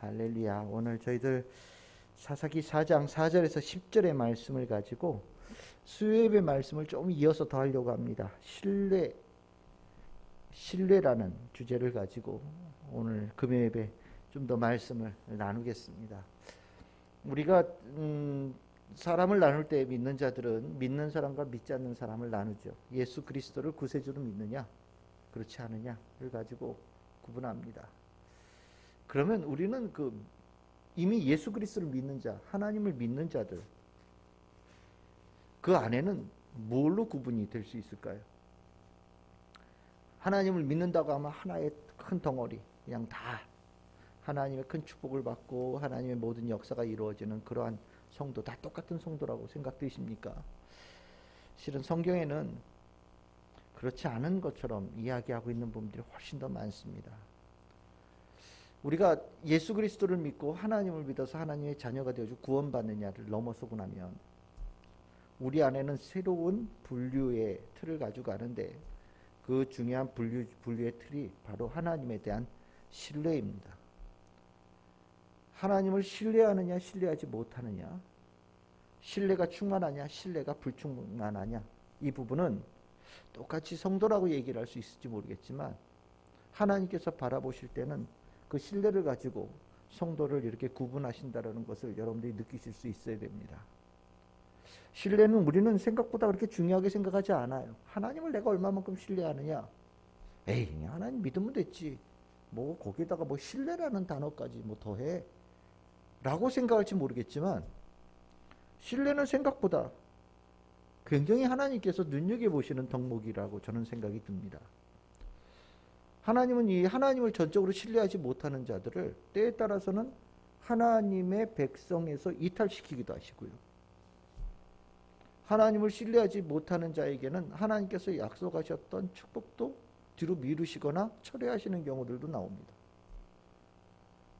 할렐루야. 오늘 저희들 사사기 4장 4절에서 10절의 말씀을 가지고 수요예배 말씀을 좀 이어서 더 하려고 합니다. 신뢰라는 주제를 가지고 오늘 금요예배 좀 더 말씀을 나누겠습니다. 우리가 사람을 나눌 때 믿는 자들은 믿는 사람과 믿지 않는 사람을 나누죠. 예수 그리스도를 구세주로 믿느냐 그렇지 않느냐를 가지고 구분합니다. 그러면 우리는 이미 예수 그리스도를 믿는 자, 하나님을 믿는 자들, 그 안에는 뭘로 구분이 될 수 있을까요? 하나님을 믿는다고 하면 하나의 큰 덩어리, 그냥 다 하나님의 큰 축복을 받고 하나님의 모든 역사가 이루어지는 그러한 성도, 다 똑같은 성도라고 생각되십니까? 실은 성경에는 그렇지 않은 것처럼 이야기하고 있는 부분들이 훨씬 더 많습니다. 우리가 예수 그리스도를 믿고 하나님을 믿어서 하나님의 자녀가 되어주고 구원받느냐를 넘어서고 나면 우리 안에는 새로운 분류의 틀을 가지고 가는데, 그 중요한 분류의 틀이 바로 하나님에 대한 신뢰입니다. 하나님을 신뢰하느냐 신뢰하지 못하느냐, 신뢰가 충만하냐 신뢰가 불충만하냐, 이 부분은 똑같이 성도라고 얘기를 할 수 있을지 모르겠지만 하나님께서 바라보실 때는 그 신뢰를 가지고 성도를 이렇게 구분하신다는 것을 여러분들이 느끼실 수 있어야 됩니다. 신뢰는 우리는 생각보다 그렇게 중요하게 생각하지 않아요. 하나님을 내가 얼마만큼 신뢰하느냐, 에이 그냥 하나님 믿으면 됐지, 뭐 거기다가 뭐 신뢰라는 단어까지 뭐 더해 라고 생각할지 모르겠지만, 신뢰는 생각보다 굉장히 하나님께서 눈여겨보시는 덕목이라고 저는 생각이 듭니다. 하나님은 이 하나님을 전적으로 신뢰하지 못하는 자들을 때에 따라서는 하나님의 백성에서 이탈시키기도 하시고요, 하나님을 신뢰하지 못하는 자에게는 하나님께서 약속하셨던 축복도 뒤로 미루시거나 철회하시는 경우들도 나옵니다.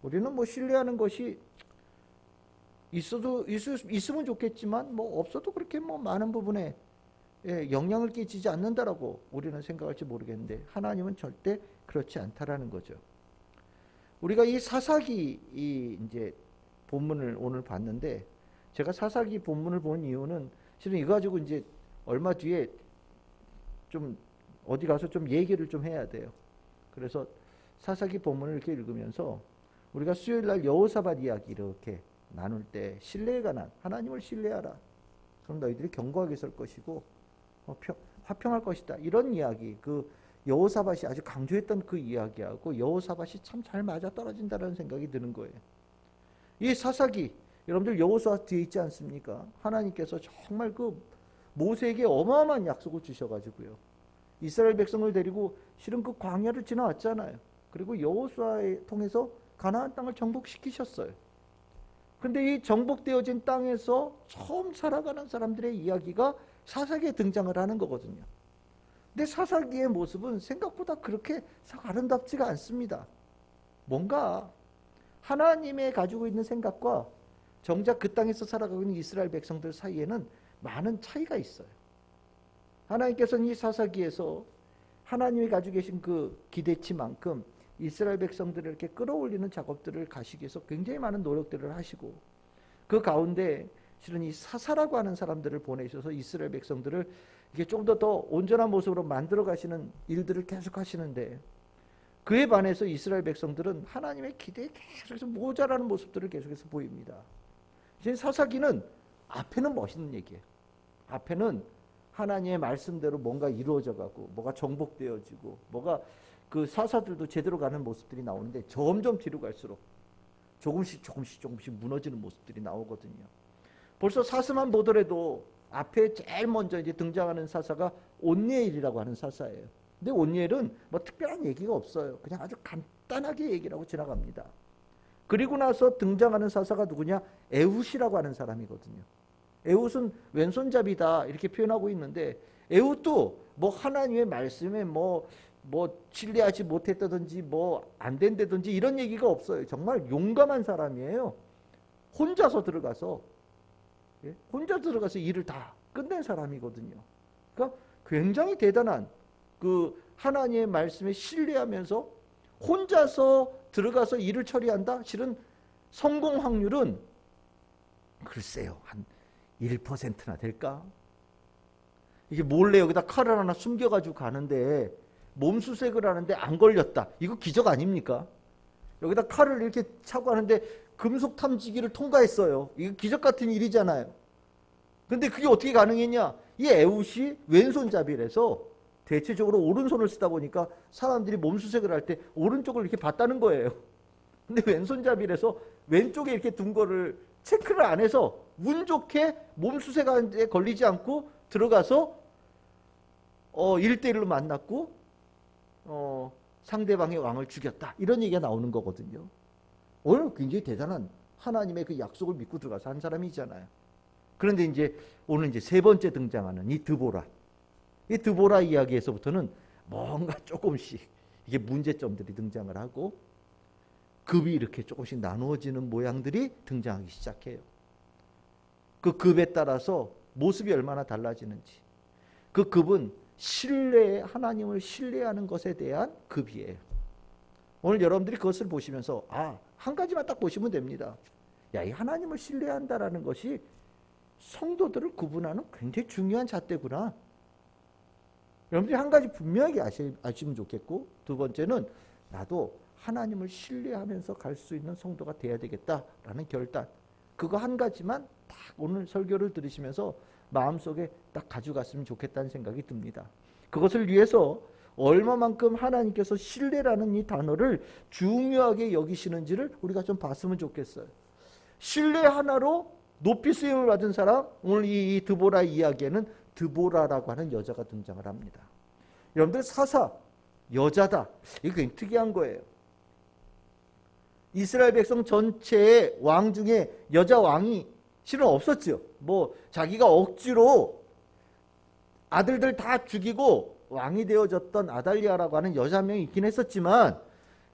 우리는 뭐 신뢰하는 것이 있으면 좋겠지만 뭐 없어도 그렇게 뭐 많은 부분에 영향을 끼치지 않는다라고 우리는 생각할지 모르겠는데, 하나님은 절대 그렇지 않다라는 거죠. 우리가 이 사사기 이제 본문을 오늘 봤는데, 제가 사사기 본문을 본 이유는 실은 이거 가지고 이제 얼마 뒤에 좀 어디 가서 좀 얘기를 좀 해야 돼요. 그래서 사사기 본문을 이렇게 읽으면서 우리가 수요일 날 여호사밧 이야기 이렇게 나눌 때 신뢰에 관한, 하나님을 신뢰하라, 그럼 너희들이 견고하게 설 것이고 화평할 것이다, 이런 이야기, 그 여호사밧이 아주 강조했던 그 이야기하고 여호사밧이 참 잘 맞아 떨어진다는 생각이 드는 거예요. 이 사사기, 여러분들 여호수아 뒤에 있지 않습니까? 하나님께서 정말 그 모세에게 어마어마한 약속을 주셔가지고요, 이스라엘 백성을 데리고 실은 그 광야를 지나왔잖아요. 그리고 여호수아를 통해서 가나안 땅을 정복시키셨어요. 근데 이 정복되어진 땅에서 처음 살아가는 사람들의 이야기가 사사기에 등장을 하는 거거든요. 근데 사사기의 모습은 생각보다 그렇게 아름답지가 않습니다. 뭔가 하나님의 가지고 있는 생각과 정작 그 땅에서 살아가고 있는 이스라엘 백성들 사이에는 많은 차이가 있어요. 하나님께서는 이 사사기에서 하나님이 가지고 계신 그 기대치만큼 이스라엘 백성들을 이렇게 끌어올리는 작업들을 가시기 위해서 굉장히 많은 노력들을 하시고, 그 가운데 실은 이 사사라고 하는 사람들을 보내셔서 이스라엘 백성들을 이게 좀 더 온전한 모습으로 만들어 가시는 일들을 계속 하시는데, 그에 반해서 이스라엘 백성들은 하나님의 기대에 계속해서 모자라는 모습들을 계속해서 보입니다. 이제 사사기는 앞에는 멋있는 얘기예요. 앞에는 하나님의 말씀대로 뭔가 이루어져 가고 뭐가 정복되어지고 뭐가 그 사사들도 제대로 가는 모습들이 나오는데, 점점 뒤로 갈수록 조금씩 무너지는 모습들이 나오거든요. 벌써 사사만 보더라도 앞에 제일 먼저 이제 등장하는 사사가 온니엘이라고 하는 사사예요. 근데 온니엘은 뭐 특별한 얘기가 없어요. 그냥 아주 간단하게 얘기를 하고 지나갑니다. 그리고 나서 등장하는 사사가 누구냐? 에훗이라고 하는 사람이거든요. 에훗은 왼손잡이다 이렇게 표현하고 있는데, 에훗도 뭐 하나님의 말씀에 뭐 신뢰하지 못했다든지 뭐 안 된다든지 이런 얘기가 없어요. 정말 용감한 사람이에요. 혼자서 들어가서 일을 다 끝낸 사람이거든요. 그러니까 굉장히 대단한 그 하나님의 말씀에 신뢰하면서 혼자서 들어가서 일을 처리한다? 실은 성공 확률은 글쎄요, 한 1%나 될까? 이게 몰래 여기다 칼을 하나 숨겨가지고 가는데 몸수색을 하는데 안 걸렸다. 이거 기적 아닙니까? 여기다 칼을 이렇게 차고 하는데 금속 탐지기를 통과했어요. 이거 기적 같은 일이잖아요. 근데 그게 어떻게 가능했냐? 이 에훗이 왼손잡이라서 대체적으로 오른손을 쓰다 보니까 사람들이 몸수색을 할 때 오른쪽을 이렇게 봤다는 거예요. 근데 왼손잡이라서 왼쪽에 이렇게 둔 거를 체크를 안 해서 운 좋게 몸수색하는데 걸리지 않고 들어가서 1대1로 만났고 상대방의 왕을 죽였다. 이런 얘기가 나오는 거거든요. 오늘 굉장히 대단한 하나님의 그 약속을 믿고 들어가서 한 사람이잖아요. 그런데 이제 오늘 이제 세 번째 등장하는 이 드보라. 이 드보라 이야기에서부터는 뭔가 조금씩 이게 문제점들이 등장을 하고 급이 이렇게 조금씩 나누어지는 모양들이 등장하기 시작해요. 그 급에 따라서 모습이 얼마나 달라지는지. 그 급은 하나님을 신뢰하는 것에 대한 급이에요. 오늘 여러분들이 그것을 보시면서 한 가지만 딱 보시면 됩니다. 이 하나님을 신뢰한다라는 것이 성도들을 구분하는 굉장히 중요한 잣대구나. 여러분들이 한 가지 분명하게 아시면 좋겠고, 두 번째는 나도 하나님을 신뢰하면서 갈 수 있는 성도가 돼야 되겠다라는 결단. 그거 한 가지만 딱 오늘 설교를 들으시면서 마음속에 딱 가져갔으면 좋겠다는 생각이 듭니다. 그것을 위해서 얼마만큼 하나님께서 신뢰라는 이 단어를 중요하게 여기시는지를 우리가 좀 봤으면 좋겠어요. 신뢰 하나로 높이 쓰임을 받은 사람, 오늘 이 드보라 이야기에는 드보라라고 하는 여자가 등장을 합니다. 여러분들 사사, 여자다. 이게 굉장히 특이한 거예요. 이스라엘 백성 전체의 왕 중에 여자 왕이 실은 없었죠. 자기가 억지로 아들들 다 죽이고 왕이 되어졌던 아달리아라고 하는 여자 한 명이 있긴 했었지만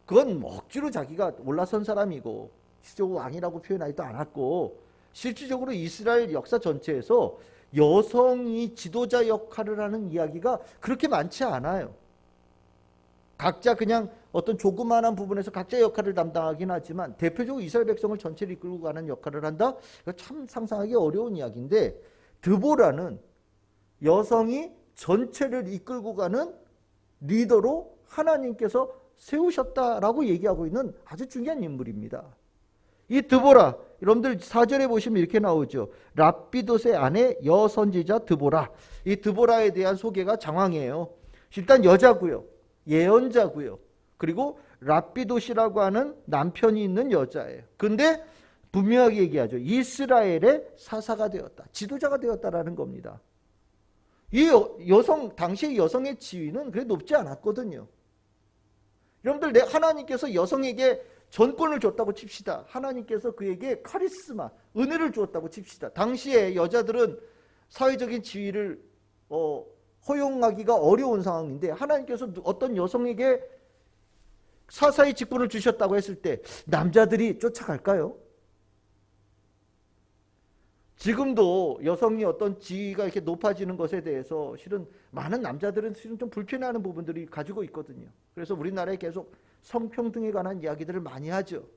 그건 억지로 자기가 올라선 사람이고 실제로 왕이라고 표현하지도 않았고 실질적으로 이스라엘 역사 전체에서 여성이 지도자 역할을 하는 이야기가 그렇게 많지 않아요. 각자 그냥 어떤 조그마한 부분에서 각자의 역할을 담당하긴 하지만 대표적으로 이스라엘 백성을 전체를 이끌고 가는 역할을 한다? 이거 참 상상하기 어려운 이야기인데 드보라는 여성이 전체를 이끌고 가는 리더로 하나님께서 세우셨다라고 얘기하고 있는 아주 중요한 인물입니다. 이 드보라, 여러분들 4절에 보시면 이렇게 나오죠. 랍비돗의 아내 여선지자 드보라. 이 드보라에 대한 소개가 장황해요. 일단 여자고요. 예언자고요. 그리고 랍비돗이라고 하는 남편이 있는 여자예요. 근데 분명하게 얘기하죠. 이스라엘의 사사가 되었다. 지도자가 되었다라는 겁니다. 이 당시의 여성의 지위는 그래 높지 않았거든요. 여러분들 하나님께서 여성에게 전권을 줬다고 칩시다. 하나님께서 그에게 카리스마, 은혜를 주었다고 칩시다. 당시에 여자들은 사회적인 지위를 허용하기가 어려운 상황인데 하나님께서 어떤 여성에게 사사의 직분을 주셨다고 했을 때 남자들이 쫓아갈까요? 지금도 여성이 어떤 지위가 이렇게 높아지는 것에 대해서 실은 많은 남자들은 실은 좀 불편해하는 부분들이 가지고 있거든요. 그래서 우리나라에 계속 성평등에 관한 이야기들을 많이 하죠.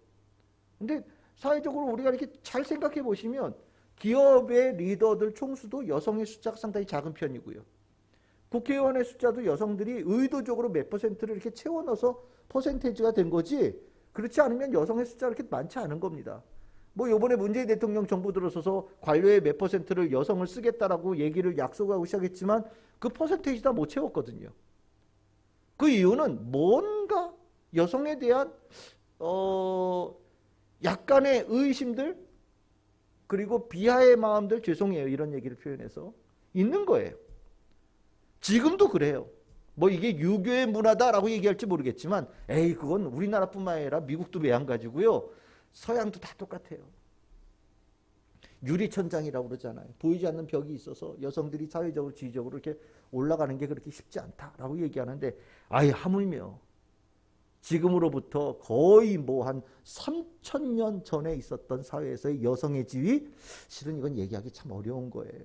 근데 사회적으로 우리가 이렇게 잘 생각해 보시면 기업의 리더들 총수도 여성의 숫자가 상당히 작은 편이고요. 국회의원의 숫자도 여성들이 의도적으로 몇 퍼센트를 이렇게 채워 넣어서 퍼센테이지가 된 거지 그렇지 않으면 여성의 숫자가 그렇게 많지 않은 겁니다. 이번에 문재인 대통령 정부 들어서서 관료의 몇 퍼센트를 여성을 쓰겠다라고 얘기를 약속하고 시작했지만 그 퍼센테이지 다 못 채웠거든요. 그 이유는 뭔가 여성에 대한 약간의 의심들 그리고 비하의 마음들 죄송해요. 이런 얘기를 표현해서 있는 거예요. 지금도 그래요. 이게 유교의 문화다라고 얘기할지 모르겠지만 그건 우리나라뿐만 아니라 미국도 매한가지고요. 서양도 다 똑같아요. 유리천장이라고 그러잖아요. 보이지 않는 벽이 있어서 여성들이 사회적으로 지위적으로 이렇게 올라가는 게 그렇게 쉽지 않다라고 얘기하는데 하물며 지금으로부터 거의 한 3,000년 전에 있었던 사회에서의 여성의 지위 실은 이건 얘기하기 참 어려운 거예요.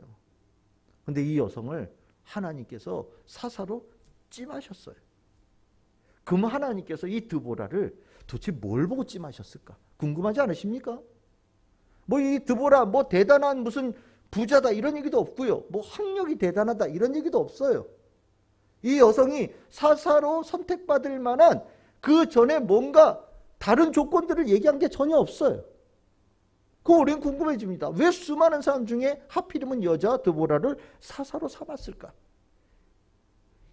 근데 이 여성을 하나님께서 사사로 찜하셨어요. 그럼 하나님께서 이 드보라를 도대체 뭘 보고 찜하셨을까? 궁금하지 않으십니까? 뭐 이 드보라 뭐 대단한 무슨 부자다 이런 얘기도 없고요. 뭐 학력이 대단하다 이런 얘기도 없어요. 이 여성이 사사로 선택받을 만한 그 전에 뭔가 다른 조건들을 얘기한 게 전혀 없어요. 그럼 우리는 궁금해집니다. 왜 수많은 사람 중에 하필이면 여자 드보라를 사사로 삼았을까?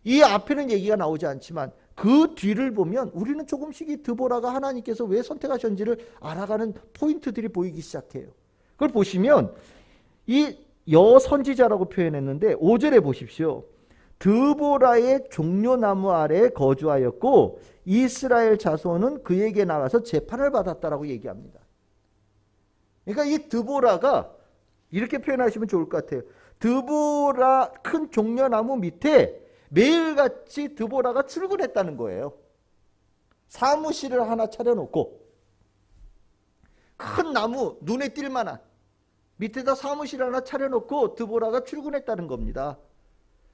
이 앞에는 얘기가 나오지 않지만 그 뒤를 보면 우리는 조금씩 이 드보라가 하나님께서 왜 선택하셨는지를 알아가는 포인트들이 보이기 시작해요. 그걸 보시면 이 여선지자라고 표현했는데 5절에 보십시오. 드보라의 종려나무 아래에 거주하였고 이스라엘 자손은 그에게 나가서 재판을 받았다라고 얘기합니다. 그러니까 이 드보라가 이렇게 표현하시면 좋을 것 같아요. 드보라 큰 종려나무 밑에 매일같이 드보라가 출근했다는 거예요. 사무실을 하나 차려놓고 큰 나무 눈에 띌 만한 밑에다 사무실 하나 차려놓고 드보라가 출근했다는 겁니다.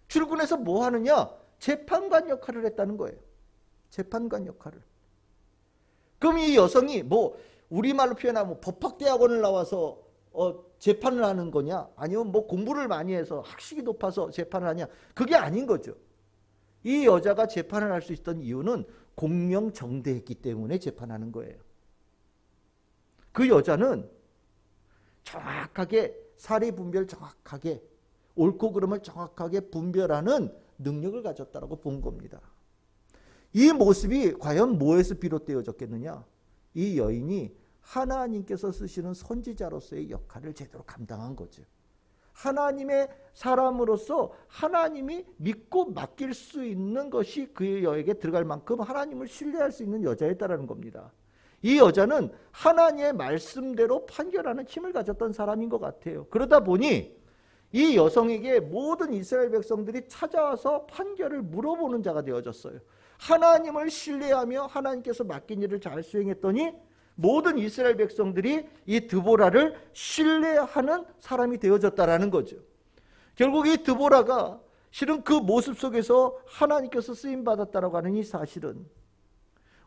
출근해서 뭐 하느냐? 재판관 역할을 했다는 거예요. 재판관 역할을. 그럼 이 여성이 뭐 우리말로 표현하면 법학대학원을 나와서 재판을 하는 거냐? 아니면 뭐 공부를 많이 해서 학식이 높아서 재판을 하냐? 그게 아닌 거죠. 이 여자가 재판을 할 수 있었던 이유는 공명정대했기 때문에 재판하는 거예요. 그 여자는 정확하게 사리 분별 정확하게 옳고 그름을 정확하게 분별하는 능력을 가졌다라고 본 겁니다. 이 모습이 과연 뭐에서 비롯되어졌겠느냐? 이 여인이 하나님께서 쓰시는 선지자로서의 역할을 제대로 감당한 거죠. 하나님의 사람으로서 하나님이 믿고 맡길 수 있는 것이 그 여에게 들어갈 만큼 하나님을 신뢰할 수 있는 여자였다라는 겁니다. 이 여자는 하나님의 말씀대로 판결하는 힘을 가졌던 사람인 것 같아요. 그러다 보니 이 여성에게 모든 이스라엘 백성들이 찾아와서 판결을 물어보는 자가 되어졌어요. 하나님을 신뢰하며 하나님께서 맡긴 일을 잘 수행했더니 모든 이스라엘 백성들이 이 드보라를 신뢰하는 사람이 되어졌다라는 거죠. 결국 이 드보라가 실은 그 모습 속에서 하나님께서 쓰임받았다라고 하는 이 사실은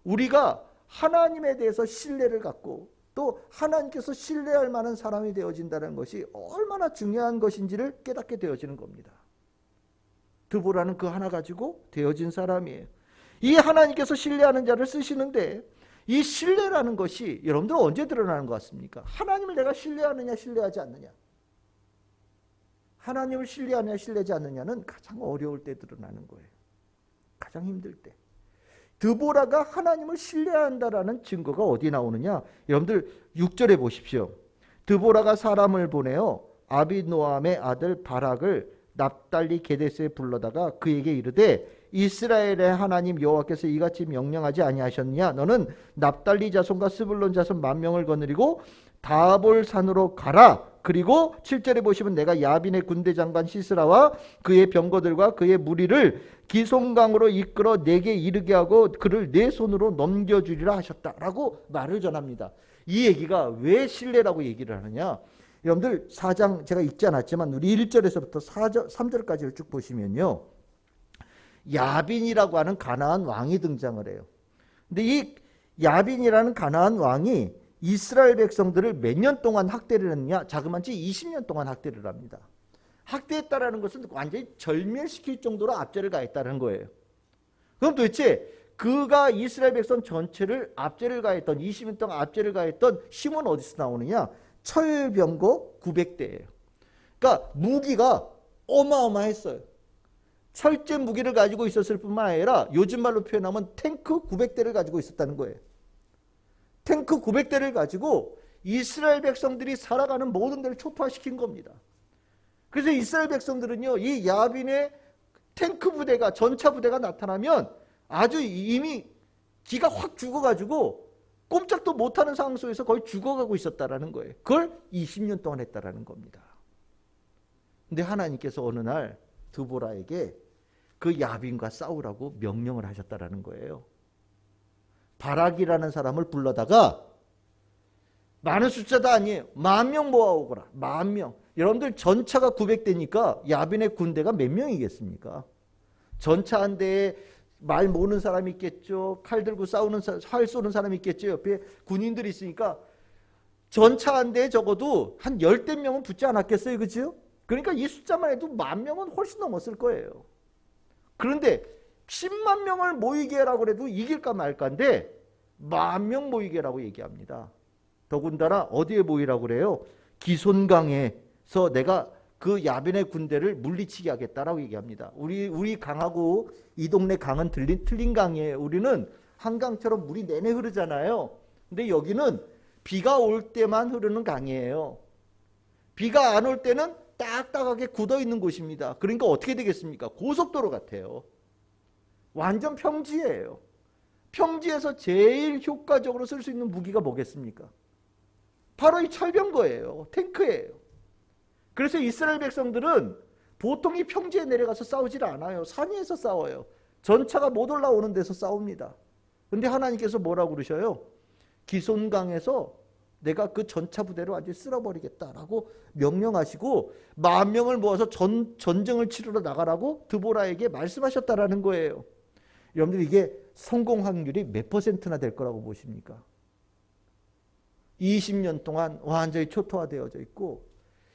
우리가 하나님에 대해서 신뢰를 갖고 또 하나님께서 신뢰할 만한 사람이 되어진다는 것이 얼마나 중요한 것인지를 깨닫게 되어지는 겁니다. 드보라는 그 하나 가지고 되어진 사람이에요. 이 하나님께서 신뢰하는 자를 쓰시는데 이 신뢰라는 것이 여러분들 언제 드러나는 것 같습니까? 하나님을 내가 신뢰하느냐 신뢰하지 않느냐. 하나님을 신뢰하느냐 신뢰하지 않느냐는 가장 어려울 때 드러나는 거예요. 가장 힘들 때. 드보라가 하나님을 신뢰한다라는 증거가 어디 나오느냐? 여러분들 6절에 보십시오. 드보라가 사람을 보내어 아비노암의 아들 바락을 납달리 게데스에 불러다가 그에게 이르되 이스라엘의 하나님 여호와께서 이같이 명령하지 아니하셨느냐? 너는 납달리 자손과 스불론 자손 10,000명을 거느리고 다볼 산으로 가라. 그리고 7절에 보시면 내가 야빈의 군대 장관 시스라와 그의 병거들과 그의 무리를 기송강으로 이끌어 내게 이르게 하고 그를 내 손으로 넘겨주리라 하셨다라고 말을 전합니다. 이 얘기가 왜 신뢰라고 얘기를 하느냐? 여러분들 4장 제가 읽지 않았지만 우리 1절에서부터 3절까지를 쭉 보시면요. 야빈이라고 하는 가나안 왕이 등장을 해요. 근데 이 야빈이라는 가나안 왕이 이스라엘 백성들을 몇 년 동안 학대를 했느냐? 자그마치 20년 동안 학대를 합니다. 학대했다라는 것은 완전히 절멸시킬 정도로 압제를 가했다는 거예요. 그럼 도대체 그가 이스라엘 백성 전체를 압제를 가했던 20년 동안 압제를 가했던 힘은 어디서 나오느냐? 철병거 900대예요. 그러니까 무기가 어마어마했어요. 철제 무기를 가지고 있었을 뿐만 아니라 요즘 말로 표현하면 탱크 900대를 가지고 있었다는 거예요. 탱크 900대를 가지고 이스라엘 백성들이 살아가는 모든 데를 초토화시킨 겁니다. 그래서 이스라엘 백성들은요, 이 야빈의 탱크 부대가, 전차 부대가 나타나면 아주 이미 기가 확 죽어가지고 꼼짝도 못하는 상황 속에서 거의 죽어가고 있었다라는 거예요. 그걸 20년 동안 했다라는 겁니다. 근데 하나님께서 어느 날 드보라에게 그 야빈과 싸우라고 명령을 하셨다라는 거예요. 바락이라는 사람을 불러다가 많은 숫자도 아니에요. 10,000명 모아오거라. 10,000명. 여러분들 전차가 900대니까 야빈의 군대가 몇 명이겠습니까? 전차 한 대에 말 모는 사람이 있겠죠. 칼 들고 활 쏘는 사람이 있겠죠. 옆에 군인들이 있으니까 전차 한 대에 적어도 한 10대 명은 붙지 않았겠어요. 그죠? 그러니까 이 숫자만 해도 10,000명은 훨씬 넘었을 거예요. 그런데 10만 명을 모이게 하라고 해도 이길까 말까인데 10,000명 모이게 하라고 얘기합니다. 더군다나 어디에 모이라고 그래요? 기손강에서 내가 그 야변의 군대를 물리치게 하겠다라고 얘기합니다. 우리 강하고 이 동네 강은 틀린 강이에요. 우리는 한강처럼 물이 내내 흐르잖아요. 근데 여기는 비가 올 때만 흐르는 강이에요. 비가 안 올 때는 딱딱하게 굳어 있는 곳입니다. 그러니까 어떻게 되겠습니까? 고속도로 같아요. 완전 평지예요. 평지에서 제일 효과적으로 쓸 수 있는 무기가 뭐겠습니까? 바로 이 철병거예요. 탱크예요. 그래서 이스라엘 백성들은 보통 이 평지에 내려가서 싸우질 않아요. 산 위에서 싸워요. 전차가 못 올라오는 데서 싸웁니다. 근데 하나님께서 뭐라고 그러셔요? 기손강에서 내가 그 전차 부대를 완전히 쓸어버리겠다라고 명령하시고 10,000명을 모아서 전쟁을 치르러 나가라고 드보라에게 말씀하셨다라는 거예요. 여러분들 이게 성공 확률이 몇 %나 될 거라고 보십니까? 20년 동안 완전히 초토화되어져 있고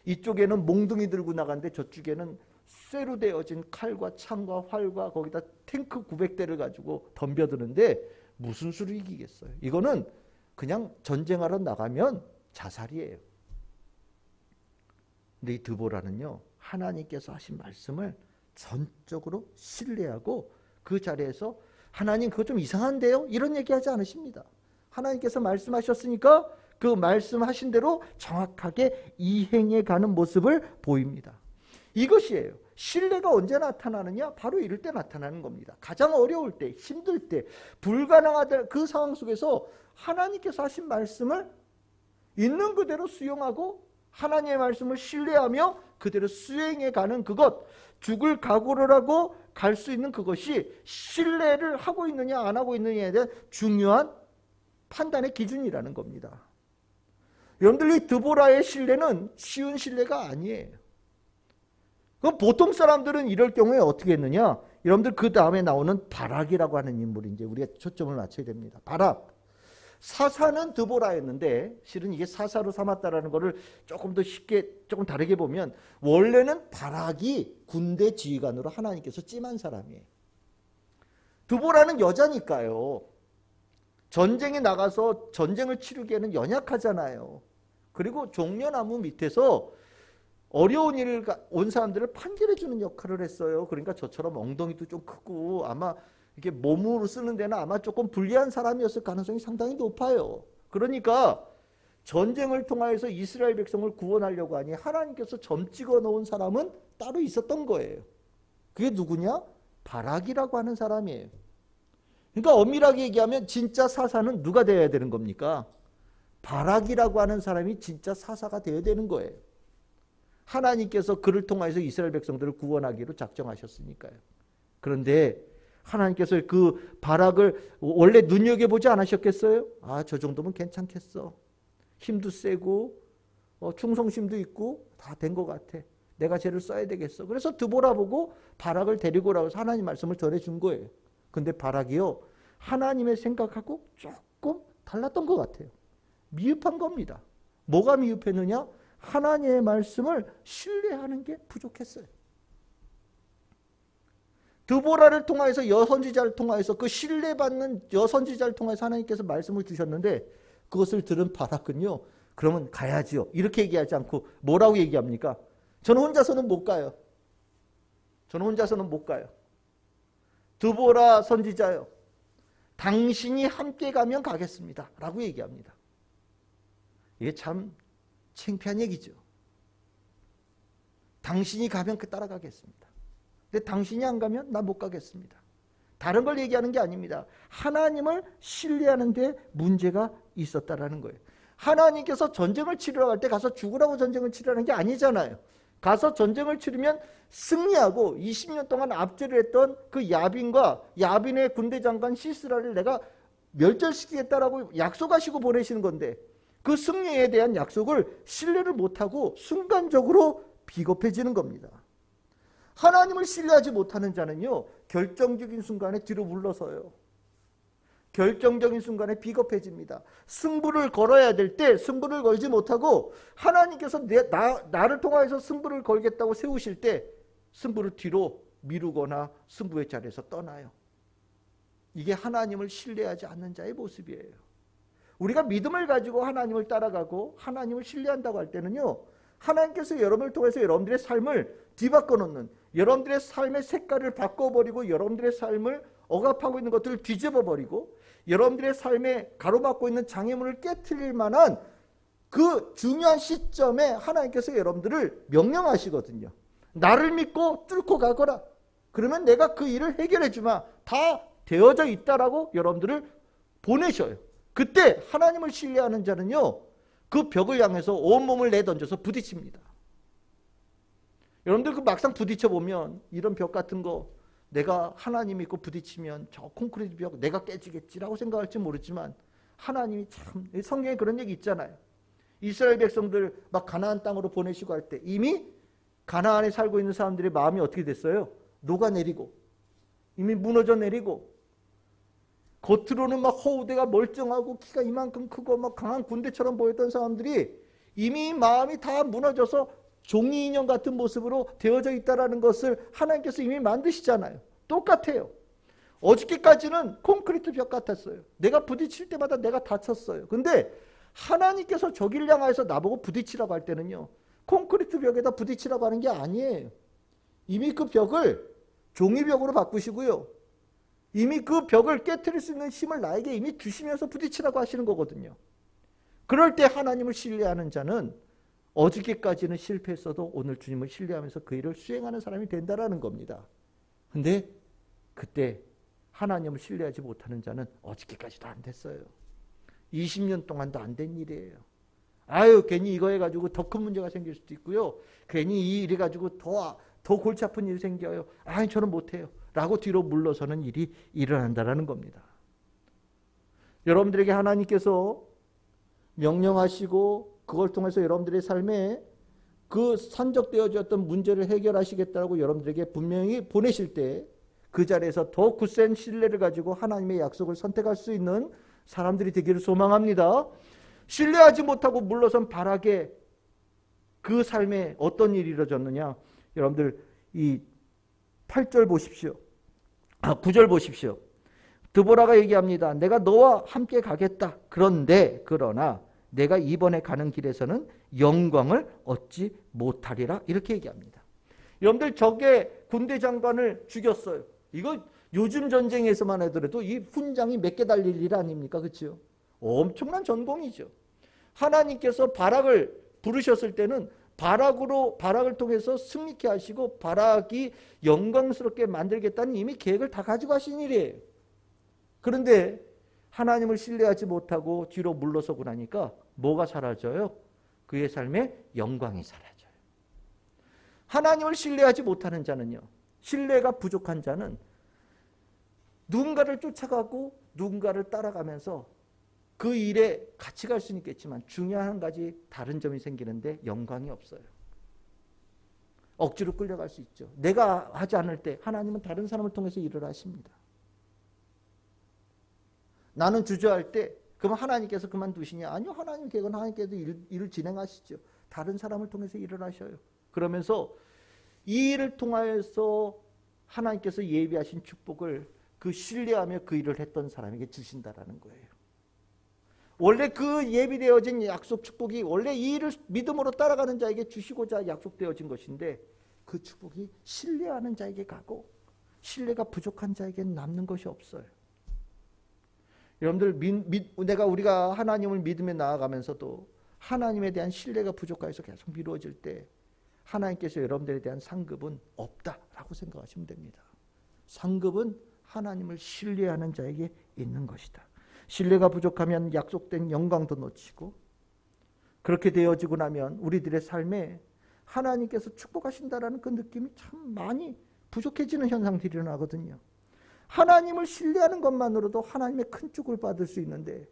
이쪽에는 몽둥이 들고 나가는데 저쪽에는 쇠로 되어진 칼과 창과 활과 거기다 탱크 900대를 가지고 덤벼드는데 무슨 수로 이기겠어요? 이거는 그냥 전쟁하러 나가면 자살이에요. 근데 이 드보라는요, 하나님께서 하신 말씀을 전적으로 신뢰하고 그 자리에서 하나님 그거 좀 이상한데요? 이런 얘기하지 않으십니다. 하나님께서 말씀하셨으니까 그 말씀하신 대로 정확하게 이행해 가는 모습을 보입니다. 이것이에요. 신뢰가 언제 나타나느냐? 바로 이럴 때 나타나는 겁니다. 가장 어려울 때, 힘들 때, 불가능하다 그 상황 속에서 하나님께서 하신 말씀을 있는 그대로 수용하고 하나님의 말씀을 신뢰하며 그대로 수행해 가는 그것, 죽을 각오를 하고 갈 수 있는 그것이 신뢰를 하고 있느냐 안 하고 있느냐에 대한 중요한 판단의 기준이라는 겁니다. 여러분들 이 드보라의 신뢰는 쉬운 신뢰가 아니에요. 그럼 보통 사람들은 이럴 경우에 어떻게 했느냐? 여러분들 그 다음에 나오는 바락이라고 하는 인물이 이제 우리가 초점을 맞춰야 됩니다. 바락. 사사는 드보라였는데 실은 이게 사사로 삼았다라는 것을 조금 더 쉽게 조금 다르게 보면 원래는 바락이 군대 지휘관으로 하나님께서 찜한 사람이에요. 드보라는 여자니까요. 전쟁에 나가서 전쟁을 치르기에는 연약하잖아요. 그리고 종려나무 밑에서 어려운 일을 온 사람들을 판결해주는 역할을 했어요. 그러니까 저처럼 엉덩이도 좀 크고 아마 이게 몸으로 쓰는 데는 아마 조금 불리한 사람이었을 가능성이 상당히 높아요. 그러니까 전쟁을 통하여서 이스라엘 백성을 구원하려고 하니 하나님께서 점 찍어 놓은 사람은 따로 있었던 거예요. 그게 누구냐? 바락이라고 하는 사람이에요. 그러니까 엄밀하게 얘기하면 진짜 사사는 누가 되어야 되는 겁니까? 바락이라고 하는 사람이 진짜 사사가 되어야 되는 거예요. 하나님께서 그를 통해서 이스라엘 백성들을 구원하기로 작정하셨으니까요. 그런데 하나님께서 그 바락을 원래 눈여겨보지 않으셨겠어요? 아, 저 정도면 괜찮겠어. 힘도 세고 충성심도 있고 다 된 것 같아. 내가 쟤를 써야 되겠어. 그래서 드보라 보고 바락을 데리고 오라고 하나님 말씀을 전해준 거예요. 근데 바락이요, 하나님의 생각하고 조금 달랐던 것 같아요. 미흡한 겁니다. 뭐가 미흡했느냐? 하나님의 말씀을 신뢰하는 게 부족했어요. 드보라를 통해서 여선지자를 통해서 그 신뢰받는 여선지자를 통해서 하나님께서 말씀을 주셨는데 그것을 들은 바락은요, 그러면 가야지요. 이렇게 얘기하지 않고 뭐라고 얘기합니까? 저는 혼자서는 못 가요. 저는 혼자서는 못 가요. 드보라 선지자요, 당신이 함께 가면 가겠습니다 라고 얘기합니다. 이게 참 창피한 얘기죠. 당신이 가면 그 따라가겠습니다. 근데 당신이 안 가면 나 못 가겠습니다. 다른 걸 얘기하는 게 아닙니다. 하나님을 신뢰하는 데 문제가 있었다라는 거예요. 하나님께서 전쟁을 치르러 갈 때 가서 죽으라고 전쟁을 치르라는 게 아니잖아요. 가서 전쟁을 치르면 승리하고 20년 동안 압제를 했던 그 야빈과 야빈의 군대 장관 시스라를 내가 멸절시키겠다라고 약속하시고 보내시는 건데 그 승리에 대한 약속을 신뢰를 못하고 순간적으로 비겁해지는 겁니다. 하나님을 신뢰하지 못하는 자는요, 결정적인 순간에 뒤로 물러서요. 결정적인 순간에 비겁해집니다. 승부를 걸어야 될 때 승부를 걸지 못하고 하나님께서 나를 통하여서 승부를 걸겠다고 세우실 때 승부를 뒤로 미루거나 승부의 자리에서 떠나요. 이게 하나님을 신뢰하지 않는 자의 모습이에요. 우리가 믿음을 가지고 하나님을 따라가고 하나님을 신뢰한다고 할 때는요, 하나님께서 여러분을 통해서 여러분들의 삶을 뒤바꿔 놓는, 여러분들의 삶의 색깔을 바꿔버리고 여러분들의 삶을 억압하고 있는 것들을 뒤집어버리고 여러분들의 삶에 가로막고 있는 장애물을 깨트릴 만한 그 중요한 시점에 하나님께서 여러분들을 명령하시거든요. 나를 믿고 뚫고 가거라. 그러면 내가 그 일을 해결해 주마. 다 되어져 있다라고 여러분들을 보내셔요. 그때 하나님을 신뢰하는 자는요, 그 벽을 향해서 온몸을 내던져서 부딪힙니다. 여러분들 그 막상 부딪혀 보면 이런 벽 같은 거 내가 하나님 믿고 부딪히면 저 콘크리트 벽 내가 깨지겠지라고 생각할지 모르지만 하나님이 참, 성경에 그런 얘기 있잖아요. 이스라엘 백성들 막 가나안 땅으로 보내시고 할 때 이미 가나안에 살고 있는 사람들의 마음이 어떻게 됐어요? 녹아내리고 이미 무너져 내리고 겉으로는 막 허우대가 멀쩡하고 키가 이만큼 크고 막 강한 군대처럼 보였던 사람들이 이미 마음이 다 무너져서 종이 인형 같은 모습으로 되어져 있다는 것을 하나님께서 이미 만드시잖아요. 똑같아요. 어저께까지는 콘크리트 벽 같았어요. 내가 부딪힐 때마다 내가 다쳤어요. 근데 하나님께서 저기를 향해서 나보고 부딪히라고 할 때는요, 콘크리트 벽에다 부딪히라고 하는 게 아니에요. 이미 그 벽을 종이벽으로 바꾸시고요, 이미 그 벽을 깨트릴 수 있는 힘을 나에게 이미 주시면서 부딪히라고 하시는 거거든요. 그럴 때 하나님을 신뢰하는 자는 어저께까지는 실패했어도 오늘 주님을 신뢰하면서 그 일을 수행하는 사람이 된다라는 겁니다. 근데 그때 하나님을 신뢰하지 못하는 자는 어저께까지도 안 됐어요. 20년 동안도 안 된 일이에요. 아유, 괜히 이거 해가지고 더 큰 문제가 생길 수도 있고요. 괜히 이 일 해가지고 더 골치 아픈 일이 생겨요. 아니, 저는 못해요. 라고 뒤로 물러서는 일이 일어난다는 겁니다. 여러분들에게 하나님께서 명령하시고 그걸 통해서 여러분들의 삶에 그 산적되어졌던 문제를 해결하시겠다고 여러분들에게 분명히 보내실 때 그 자리에서 더 굳센 신뢰를 가지고 하나님의 약속을 선택할 수 있는 사람들이 되기를 소망합니다. 신뢰하지 못하고 물러선 바락에 그 삶에 어떤 일이 이루어졌느냐. 여러분들 이 8절 보십시오. 9절 보십시오. 드보라가 얘기합니다. 내가 너와 함께 가겠다. 그러나 내가 이번에 가는 길에서는 영광을 얻지 못하리라. 이렇게 얘기합니다. 여러분들 적의 군대 장관을 죽였어요. 이거 요즘 전쟁에서만 하더라도 이 훈장이 몇 개 달릴 일 아닙니까? 그렇죠? 엄청난 전공이죠. 하나님께서 바락을 부르셨을 때는 바락을 통해서 승리케 하시고 바락이 영광스럽게 만들겠다는 이미 계획을 다 가지고 하신 일이에요. 그런데 하나님을 신뢰하지 못하고 뒤로 물러서고 나니까 뭐가 사라져요? 그의 삶에 영광이 사라져요. 하나님을 신뢰하지 못하는 자는요, 신뢰가 부족한 자는 누군가를 쫓아가고 누군가를 따라가면서 그 일에 같이 갈 수는 있겠지만 중요한 한 가지 다른 점이 생기는데 영광이 없어요. 억지로 끌려갈 수 있죠. 내가 하지 않을 때 하나님은 다른 사람을 통해서 일을 하십니다. 나는 주저할 때 그럼 하나님께서 그만두시냐? 아니요. 하나님 계획은 하나님께서 일을 진행하시죠. 다른 사람을 통해서 일을 하셔요. 그러면서 이 일을 통하여서 하나님께서 예비하신 축복을 그 신뢰하며 그 일을 했던 사람에게 주신다라는 거예요. 원래 그 예비되어진 약속 축복이 원래 이 일을 믿음으로 따라가는 자에게 주시고자 약속되어진 것인데 그 축복이 신뢰하는 자에게 가고 신뢰가 부족한 자에게는 남는 것이 없어요. 여러분들 우리가 하나님을 믿으며 나아가면서도 하나님에 대한 신뢰가 부족해서 계속 미루어질 때 하나님께서 여러분들에 대한 상급은 없다라고 생각하시면 됩니다. 상급은 하나님을 신뢰하는 자에게 있는 것이다. 신뢰가 부족하면 약속된 영광도 놓치고 그렇게 되어지고 나면 우리들의 삶에 하나님께서 축복하신다라는 그 느낌이 참 많이 부족해지는 현상들이 일어나거든요. 하나님을 신뢰하는 것만으로도 하나님의 큰 축복을 받을 수 있는데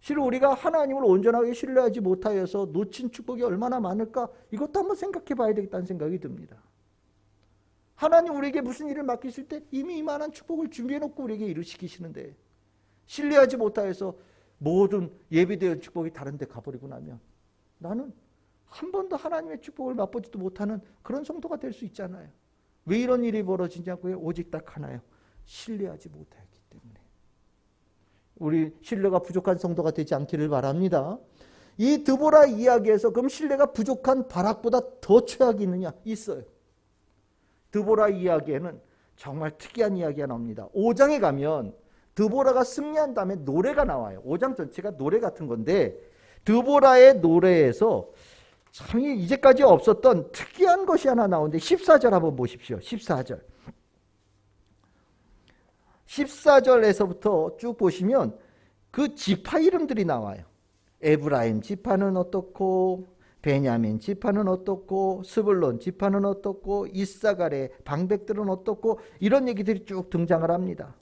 실은 우리가 하나님을 온전하게 신뢰하지 못하여서 놓친 축복이 얼마나 많을까 이것도 한번 생각해 봐야 되겠다는 생각이 듭니다. 하나님 우리에게 무슨 일을 맡기실 때 이미 이만한 축복을 준비해놓고 우리에게 일을 시키시는데 신뢰하지 못하여서 모든 예비되어 축복이 다른 데 가버리고 나면 나는 한 번도 하나님의 축복을 맛보지도 못하는 그런 성도가 될 수 있잖아요. 왜 이런 일이 벌어지냐고요? 오직 딱 하나요. 신뢰하지 못했기 때문에. 우리 신뢰가 부족한 성도가 되지 않기를 바랍니다. 이 드보라 이야기에서 그럼 신뢰가 부족한 바락보다 더 최악이 있느냐? 있어요. 드보라 이야기에는 정말 특이한 이야기가 나옵니다. 5장에 가면 드보라가 승리한 다음에 노래가 나와요. 5장 전체가 노래 같은 건데 드보라의 노래에서 참 이제까지 없었던 특이한 것이 하나 나오는데 14절 한번 보십시오. 14절. 14절에서부터 쭉 보시면 그 지파 이름들이 나와요. 에브라임 지파는 어떻고 베냐민 지파는 어떻고 스불론 지파는 어떻고 이사갈의 방백들은 어떻고 이런 얘기들이 쭉 등장을 합니다.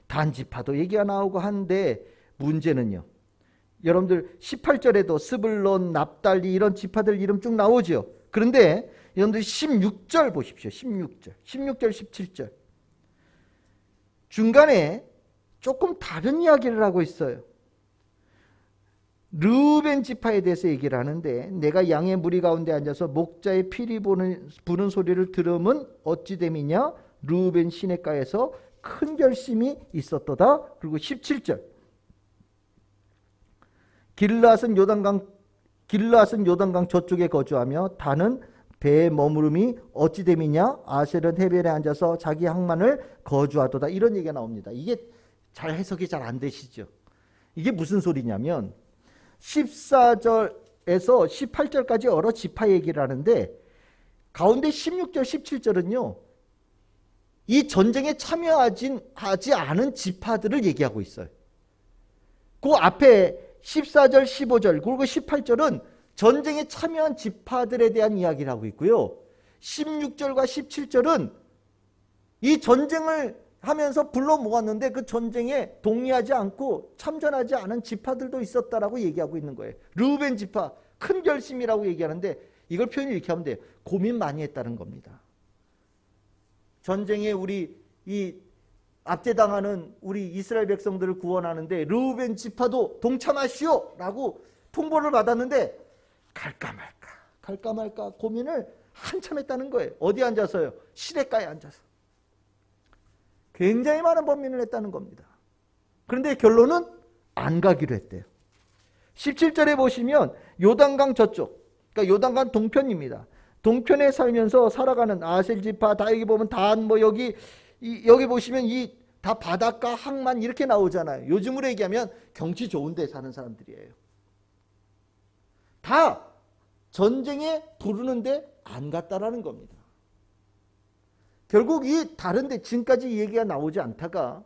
단 지파도 얘기가 나오고 하는데 문제는요. 여러분들 18절에도 스불론, 납달리 이런 지파들 이름 쭉 나오죠. 그런데 여러분들 16절 보십시오. 16절, 17절 중간에 조금 다른 이야기를 하고 있어요. 르우벤 지파에 대해서 얘기를 하는데 내가 양의 무리 가운데 앉아서 목자의 피리 부는 소리를 들으면 어찌 됨이냐? 르우벤 시냇가에서 큰 결심이 있었도다. 그리고 17절 길르앗은 요단강 저쪽에 거주하며 단은 배의 머무름이 어찌 됨이냐? 아셀은 해변에 앉아서 자기 항만을 거주하도다. 이런 얘기가 나옵니다. 이게 잘 해석이 잘 안 되시죠? 이게 무슨 소리냐면 14절에서 18절까지 여러 지파 얘기를 하는데 가운데 16절, 17절은요. 이 전쟁에 참여하지 않은 지파들을 얘기하고 있어요. 그 앞에 14절, 15절 그리고 18절은 전쟁에 참여한 지파들에 대한 이야기를 하고 있고요. 16절과 17절은 이 전쟁을 하면서 불러 모았는데 그 전쟁에 동의하지 않고 참전하지 않은 지파들도 있었다라고 얘기하고 있는 거예요. 르우벤 지파 큰 결심이라고 얘기하는데 이걸 표현을 이렇게 하면 돼요. 고민 많이 했다는 겁니다. 전쟁에 우리 이 압제당하는 우리 이스라엘 백성들을 구원하는데 르우벤 지파도 동참하시오 라고 통보를 받았는데 갈까 말까 고민을 한참 했다는 거예요. 어디 앉아서요? 시냇가에 앉아서. 굉장히 많은 범민을 했다는 겁니다. 그런데 결론은 안 가기로 했대요. 17절에 보시면 요단강 저쪽, 그러니까 요단강 동편입니다. 동편에 살면서 살아가는 아셀 지파, 다 여기 보면 단 뭐 여기 보시면 이 다 바닷가 항만 이렇게 나오잖아요. 요즘으로 얘기하면 경치 좋은 데 사는 사람들이에요. 다 전쟁에 부르는데 안 갔다라는 겁니다. 결국 이 다른데 지금까지 얘기가 나오지 않다가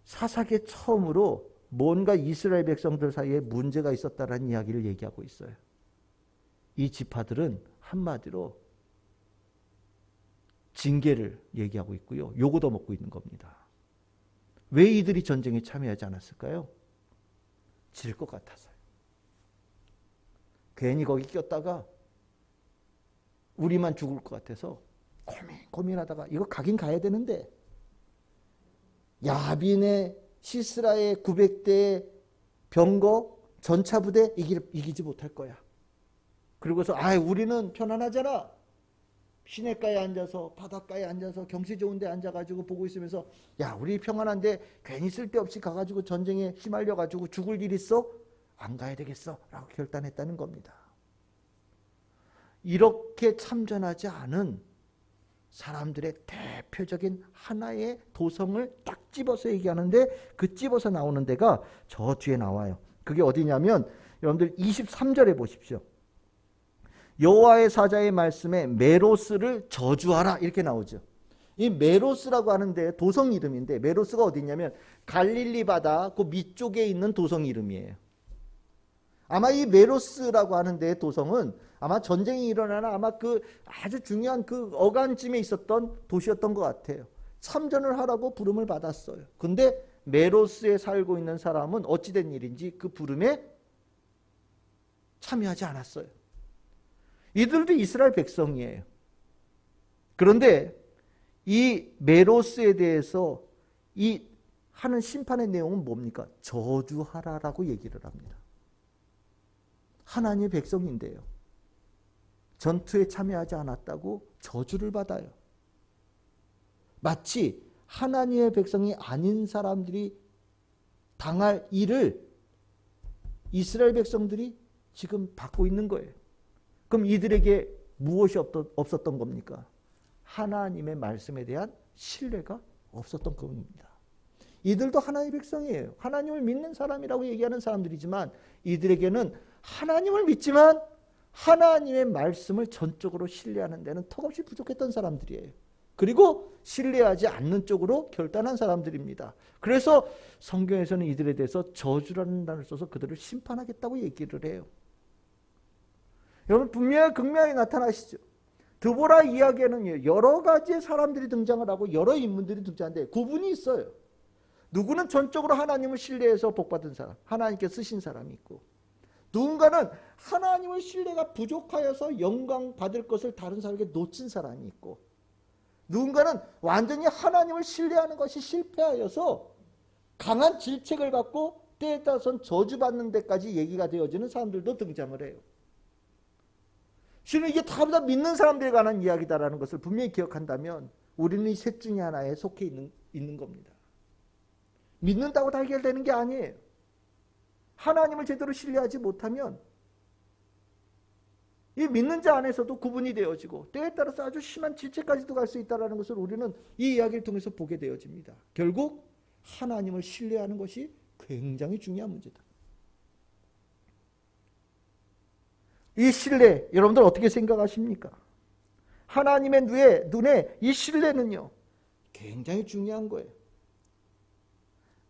사사기에 처음으로 뭔가 이스라엘 백성들 사이에 문제가 있었다라는 이야기를 얘기하고 있어요. 이 지파들은 한마디로 징계를 얘기하고 있고요. 요거도 먹고 있는 겁니다. 왜 이들이 전쟁에 참여하지 않았을까요? 질 것 같아서요. 괜히 거기 꼈다가 우리만 죽을 것 같아서 고민하다가 이거 가긴 가야 되는데 야빈의 시스라의 900대의 병거 전차부대 이기지 못할 거야. 그리고서 우리는 편안하잖아. 시냇가에 앉아서 바닷가에 앉아서 경치 좋은 데 앉아가지고 보고 있으면서 야 우리 평안한데 괜히 쓸데없이 가가지고 전쟁에 휘말려가지고 죽을 일 있어? 안 가야 되겠어 라고 결단했다는 겁니다. 이렇게 참전하지 않은 사람들의 대표적인 하나의 도성을 딱 집어서 얘기하는데 그 집어서 나오는 데가 저 뒤에 나와요. 그게 어디냐면 여러분들 23절에 보십시오. 여호와의 사자의 말씀에 메로스를 저주하라 이렇게 나오죠. 이 메로스라고 하는데 도성 이름인데 메로스가 어디냐면 갈릴리 바다 그 밑쪽에 있는 도성 이름이에요. 아마 이 메로스라고 하는데 도성은 아마 전쟁이 일어나는 아마 그 아주 중요한 그 어간쯤에 있었던 도시였던 것 같아요. 참전을 하라고 부름을 받았어요. 근데 메로스에 살고 있는 사람은 어찌된 일인지 그 부름에 참여하지 않았어요. 이들도 이스라엘 백성이에요. 그런데 이 메로스에 대해서 이 하는 심판의 내용은 뭡니까? 저주하라라고 얘기를 합니다. 하나님의 백성인데요. 전투에 참여하지 않았다고 저주를 받아요. 마치 하나님의 백성이 아닌 사람들이 당할 일을 이스라엘 백성들이 지금 받고 있는 거예요. 그럼 이들에게 무엇이 없었던 겁니까? 하나님의 말씀에 대한 신뢰가 없었던 겁니다. 이들도 하나님의 백성이에요. 하나님을 믿는 사람이라고 얘기하는 사람들이지만 이들에게는 하나님을 믿지만 하나님의 말씀을 전적으로 신뢰하는 데는 턱없이 부족했던 사람들이에요. 그리고 신뢰하지 않는 쪽으로 결단한 사람들입니다. 그래서 성경에서는 이들에 대해서 저주라는 단어를 써서 그들을 심판하겠다고 얘기를 해요. 여러분 분명히 극명히 나타나시죠. 드보라 이야기에는 여러 가지의 사람들이 등장을 하고 여러 인물들이 등장하는데 구분이 있어요. 누구는 전적으로 하나님을 신뢰해서 복받은 사람, 하나님께 쓰신 사람이 있고, 누군가는 하나님의 신뢰가 부족하여서 영광 받을 것을 다른 사람에게 놓친 사람이 있고, 누군가는 완전히 하나님을 신뢰하는 것이 실패하여서 강한 질책을 갖고 때에 따라서는 저주받는 데까지 얘기가 되어지는 사람들도 등장을 해요. 실은 이게 다 믿는 사람들에 관한 이야기다라는 것을 분명히 기억한다면 우리는 이 셋 중에 하나에 속해 있는 겁니다. 믿는다고 다 해결되는 게 아니에요. 하나님을 제대로 신뢰하지 못하면 이 믿는 자 안에서도 구분이 되어지고 때에 따라서 아주 심한 질책까지도 갈 수 있다는 것을 우리는 이 이야기를 통해서 보게 되어집니다. 결국 하나님을 신뢰하는 것이 굉장히 중요한 문제다. 이 신뢰 여러분들 어떻게 생각하십니까? 하나님의 눈에 이 신뢰는요 굉장히 중요한 거예요.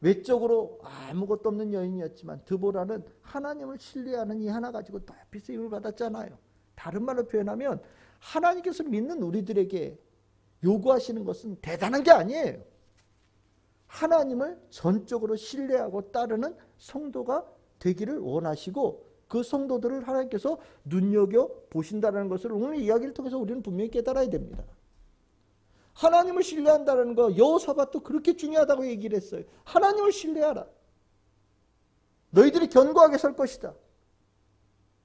외적으로 아무것도 없는 여인이었지만 드보라는 하나님을 신뢰하는 이 하나 가지고 높이 쓰임을 받았잖아요. 다른 말로 표현하면 하나님께서 믿는 우리들에게 요구하시는 것은 대단한 게 아니에요. 하나님을 전적으로 신뢰하고 따르는 성도가 되기를 원하시고 그 성도들을 하나님께서 눈여겨보신다는 것을 오늘 이야기를 통해서 우리는 분명히 깨달아야 됩니다. 하나님을 신뢰한다는 거 여호사밧도 그렇게 중요하다고 얘기를 했어요. 하나님을 신뢰하라. 너희들이 견고하게 설 것이다.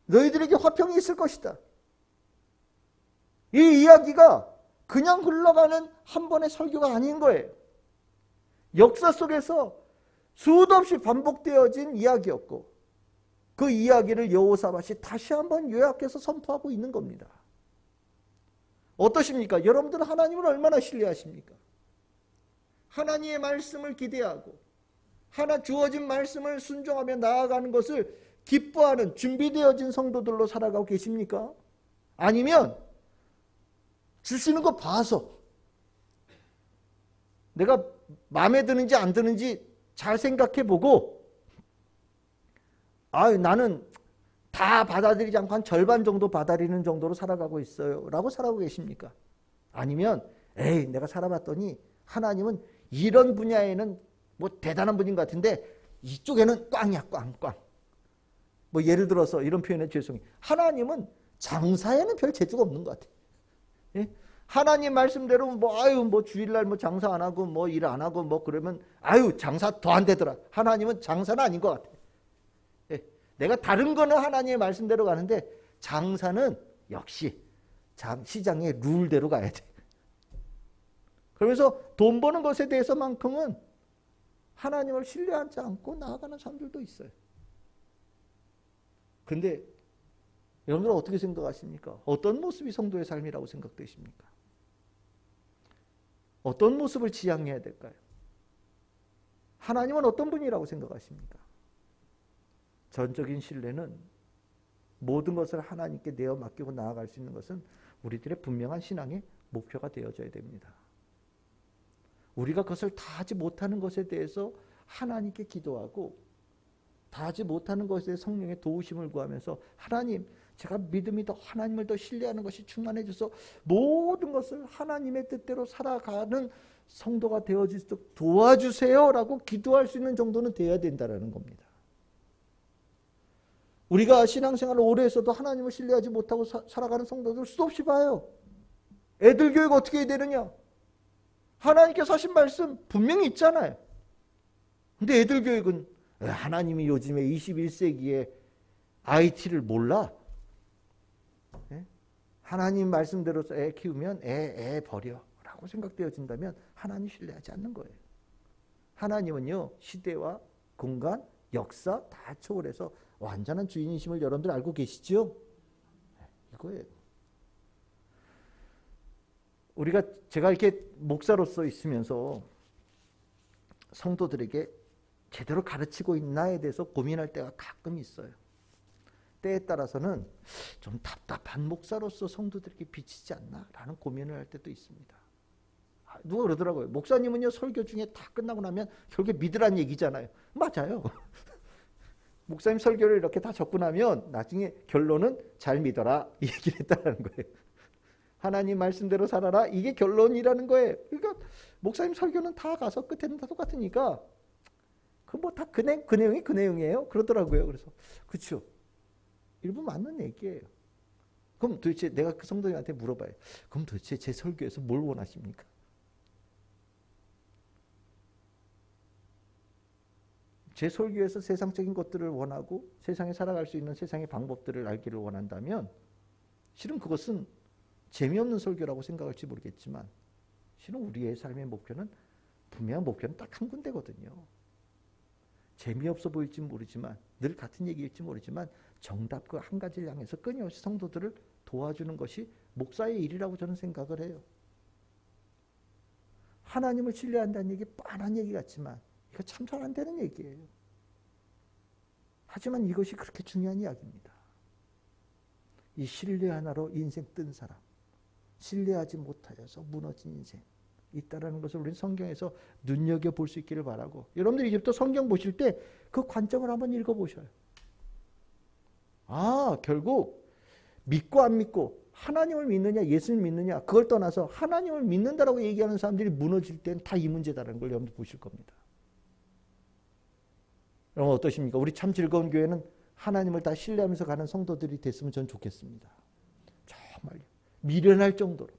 너희들에게 화평이 있을 것이다. 이 이야기가 그냥 흘러가는 한 번의 설교가 아닌 거예요. 역사 속에서 수도 없이 반복되어진 이야기였고 그 이야기를 여호사밧이 다시 한번 요약해서 선포하고 있는 겁니다. 어떠십니까? 여러분들은 하나님을 얼마나 신뢰하십니까? 하나님의 말씀을 기대하고 주어진 말씀을 순종하며 나아가는 것을 기뻐하는 준비되어진 성도들로 살아가고 계십니까? 아니면 주시는 거 봐서 내가 마음에 드는지 안 드는지 잘 생각해보고 나는 다 받아들이지 않고 한 절반 정도 받아들이는 정도로 살아가고 있어요 라고 살아가고 계십니까? 아니면 내가 살아봤더니 하나님은 이런 분야에는 뭐 대단한 분인 것 같은데 이쪽에는 꽝이야 꽝. 뭐 예를 들어서 이런 표현에 죄송해요. 하나님은 장사에는 별 재주가 없는 것 같아요. 예? 하나님 말씀대로 뭐 주일날 뭐 장사 안 하고 뭐 일 안 하고 뭐 그러면 장사 더 안 되더라. 하나님은 장사는 아닌 것 같아요. 내가 다른 거는 하나님의 말씀대로 가는데 장사는 역시 시장의 룰대로 가야 돼. 그러면서 돈 버는 것에 대해서만큼은 하나님을 신뢰하지 않고 나아가는 사람들도 있어요. 근데 여러분들은 어떻게 생각하십니까? 어떤 모습이 성도의 삶이라고 생각되십니까? 어떤 모습을 지향해야 될까요? 하나님은 어떤 분이라고 생각하십니까? 전적인 신뢰는 모든 것을 하나님께 내어 맡기고 나아갈 수 있는 것은 우리들의 분명한 신앙의 목표가 되어져야 됩니다. 우리가 그것을 다 하지 못하는 것에 대해서 하나님께 기도하고 다 하지 못하는 것에 대해 성령의 도우심을 구하면서 하나님 제가 믿음이 더 하나님을 더 신뢰하는 것이 충만해 져서 모든 것을 하나님의 뜻대로 살아가는 성도가 되어질 수 있도록 도와주세요라고 기도할 수 있는 정도는 돼야 된다는 겁니다. 우리가 신앙생활을 오래 해서도 하나님을 신뢰하지 못하고 살아가는 성도들 수없이 봐요. 애들 교육 어떻게 해야 되느냐? 하나님께서 하신 말씀 분명히 있잖아요. 근데 애들 교육은 하나님이 요즘에 21세기에 IT를 몰라. 하나님 말씀대로 애 키우면 애 버려 라고 생각되어진다면 하나님 신뢰하지 않는 거예요. 하나님은요, 시대와 공간, 역사 다 초월해서 완전한 주인이심을 여러분들 알고 계시죠? 이거예요. 제가 이렇게 목사로서 있으면서 성도들에게 제대로 가르치고 있나에 대해서 고민할 때가 가끔 있어요. 때에 따라서는 좀 답답한 목사로서 성도들에게 비치지 않나 라는 고민을 할 때도 있습니다. 누가 그러더라고요. 목사님은요, 설교 중에 다 끝나고 나면 결국에 믿으란 얘기잖아요. 맞아요. 목사님 설교를 이렇게 다 적고 나면 나중에 결론은 잘 믿어라 이 얘기를 했다는 거예요. 하나님 말씀대로 살아라 이게 결론이라는 거예요. 그러니까 목사님 설교는 다 가서 끝에는 다 똑같으니까 그 뭐 다 그 내용이 그 내용이에요 그러더라고요. 그래서 그렇죠. 일부 맞는 얘기예요. 그럼 도대체 내가 그 성도님한테 물어봐요. 그럼 도대체 제 설교에서 뭘 원하십니까? 제 설교에서 세상적인 것들을 원하고 세상에 살아갈 수 있는 세상의 방법들을 알기를 원한다면 실은 그것은 재미없는 설교라고 생각할지 모르겠지만 실은 우리의 삶의 목표는 분명한 목표는 딱 한 군데거든요. 재미없어 보일지 모르지만 늘 같은 얘기일지 모르지만 정답 그 한 가지를 향해서 끊임없이 성도들을 도와주는 것이 목사의 일이라고 저는 생각을 해요. 하나님을 신뢰한다는 얘기 뻔한 얘기 같지만 이거 참 잘 안 되는 얘기예요. 하지만 이것이 그렇게 중요한 이야기입니다. 이 신뢰 하나로 인생 뜬 사람, 신뢰하지 못하여서 무너진 인생 있다라는 것을 우리는 성경에서 눈여겨볼 수 있기를 바라고, 여러분들이 이제부터 성경 보실 때 그 관점을 한번 읽어보셔요. 결국 믿고 안 믿고 하나님을 믿느냐 예수를 믿느냐 그걸 떠나서 하나님을 믿는다라고 얘기하는 사람들이 무너질 때는 다 이 문제다라는 걸 여러분들 보실 겁니다. 여러분 어떠십니까? 우리 참 즐거운 교회는 하나님을 다 신뢰하면서 가는 성도들이 됐으면 전 좋겠습니다. 정말 미련할 정도로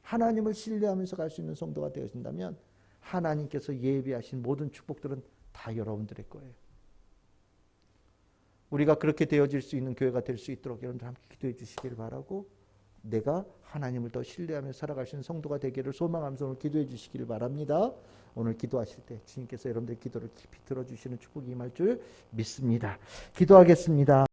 하나님을 신뢰하면서 갈 수 있는 성도가 되어진다면 하나님께서 예비하신 모든 축복들은 다 여러분들의 거예요. 우리가 그렇게 되어질 수 있는 교회가 될 수 있도록 여러분들 함께 기도해 주시기를 바라고, 내가 하나님을 더 신뢰하며 살아갈 수 있는 성도가 되기를 소망하면서 오늘 기도해 주시기를 바랍니다. 오늘 기도하실 때 주님께서 여러분들의 기도를 깊이 들어주시는 축복이 임할 줄 믿습니다. 기도하겠습니다.